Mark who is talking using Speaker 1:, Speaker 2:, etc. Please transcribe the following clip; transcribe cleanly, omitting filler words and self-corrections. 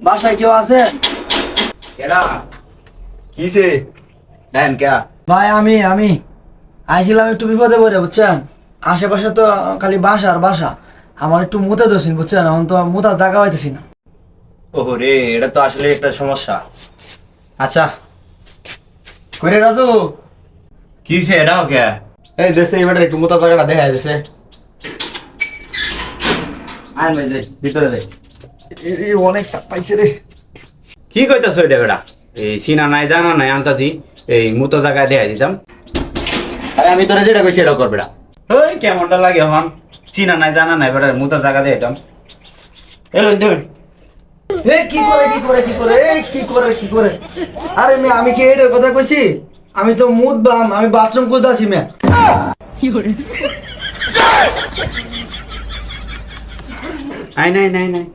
Speaker 1: বাসায় কেউ আছে?
Speaker 2: কেডা কিছে দেন কে
Speaker 1: ভাই আমি আইছিলাম একটু বিপদে পড়ে, বুঝছেন? আশেপাশে তো খালি বাসা আর বাসা। আমার একটু মুতে দোষিন, বুঝছেন? এখন তো মুতার জায়গা পাইতেছি না।
Speaker 2: ওহো রে, এটা তো আসলে একটা সমস্যা। আচ্ছা কইরে রাজু,
Speaker 3: কিছে এটাও কে?
Speaker 2: এই দেশে এবার একটু মোটা জায়গাটা দেখা যাচ্ছে। আয় ভাই যাই ভিতরে যাই। এই অনেক চাপ পাইছে রে।
Speaker 3: কি কইতাছ এটা বেটা? এই চিনা নাই জানা নাই আন্তাজি এই মুতো জায়গায় দেখাই দিতাম।
Speaker 2: আরে আমি তোরা যেটা কইছি এটা করবে না।
Speaker 3: ওই কেমনটা লাগে হন? চিনা নাই জানা নাই বেটা মুতো জায়গা দেখাইতাম।
Speaker 2: এলো দেন।
Speaker 1: কি করে কি করে? আরে মেয়ে, আমি কি এটার কথা কইছি? আমি তো মুতবাম, আমি বাথরুম করতেছি মেয়ে।
Speaker 3: আই নাই নাই নাই